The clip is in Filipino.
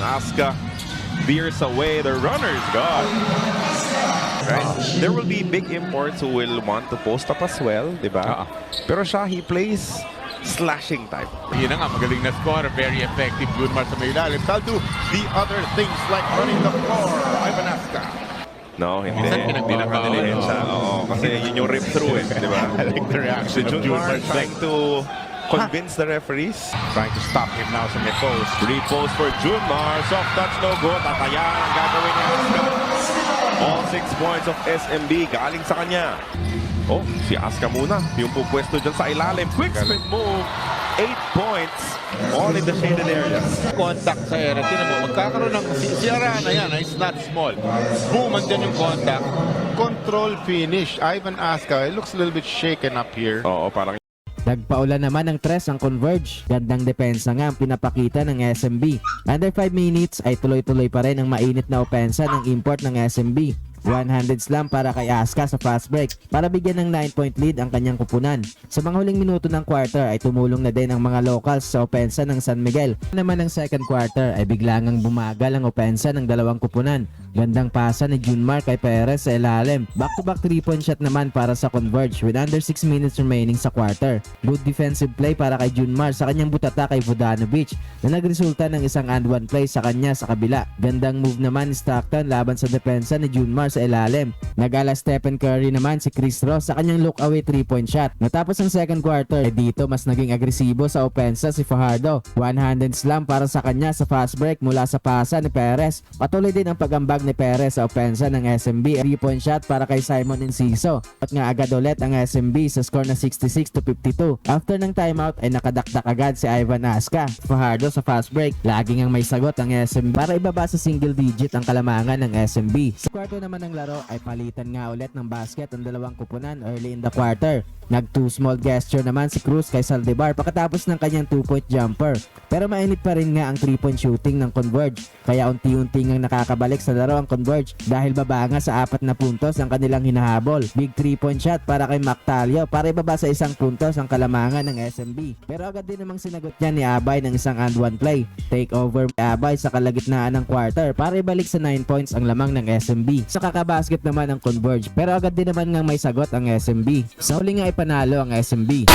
Aska veers away, the runner's gone. Right? There will be big imports who will want to post up as well, di ba? Pero siya, he plays slashing type. Yun na nga, magaling na score, very effective. Junmar sa may ilalim. I'll do the other things like running the floor. Ivan Aska. No, hindi. Minsan pinagdinakawan. Pinagdinakawan siya. Oo, kasi yun yung rip through eh, di ba? I like the reaction Si of Junmar Junmar trying to convince the referees. trying to stop him now sa may post. Repost for Junmar. Soft touch, no good. Tatayan ang gagawin niya. All 6 points of SMB galing sa kanya. Oh, si Aska muna. Yung pupwesto dyan sa ilalim. Quick sprint move. 8 points. All in the shaded areas. Contact sa era. Tinan mo, magkakaroon ng si Arana yan. It's not small. Boom, andyan yung contact. Control finish. Ivan Aska, it looks a little bit shaken up here. Oo, parang Nagpaulan naman ng tres ang Converge. Gandang depensa nga ang pinapakita ng SMB. Under 5 minutes ay tuloy-tuloy pa rin ang mainit na opensa ng import ng SMB. 100 slam para kay Aska sa fast break para bigyan ng 9-point lead ang kanyang kupunan. Sa mga huling minuto ng quarter ay tumulong na din ang mga locals sa opensa ng San Miguel. Naman ng second quarter ay biglangang bumagal ang opensa ng dalawang kupunan. Gandang pasa ni Junmar kay Perez sa ilalim. Back-to-back 3-point shot naman para sa Converge with under 6 minutes remaining sa quarter. Good defensive play para kay Junmar sa kanyang butata kay Vodanovic na nagresulta ng isang and one play sa kanya sa kabila. Gandang move naman ni Stockton laban sa depensa ni Junmar sa ilalim. Nag-ala Stephen Curry naman si Chris Ross sa kanyang look away 3-point shot. Natapos ang second quarter, dito mas naging agresibo sa opensa si Fajardo. 100 slam para sa kanya sa fast break mula sa pasa ni Perez. Patuloy din ang pag-ambag ni Perez sa opensa ng SMB. 3-point shot para kay Simon Enciso. At nga agad ulit ang SMB sa score na 66-52. After ng timeout ay nakadakdak agad si Ivan Aska. Fajardo sa fast break. Laging ang may sagot ang SMB para ibaba sa single digit ang kalamangan ng SMB. Sa kwarto naman ng laro ay palitan nga ulit ng basket ang dalawang kupunan early in the quarter. Nag 2 small gesture naman si Cruz kay Saldivar pagkatapos ng kanyang 2-point jumper. Pero mainit pa rin nga ang 3-point shooting ng Converge. Kaya unti-unti ngang nakakabalik sa laro ang Converge dahil baba nga sa 4 na puntos ang kanilang hinahabol. Big 3-point shot para kay Mactalio para ibaba sa 1 puntos ang kalamangan ng SMB. Pero agad din namang sinagot niya ni Abay ng isang and one play. Take over Abay sa kalagitnaan ng quarter para ibalik sa 9 points ang lamang ng SMB. Sa kakabasket naman ang Converge pero agad din naman ngang may sagot ang SMB. Sa huli nga ay panalo ang SMB.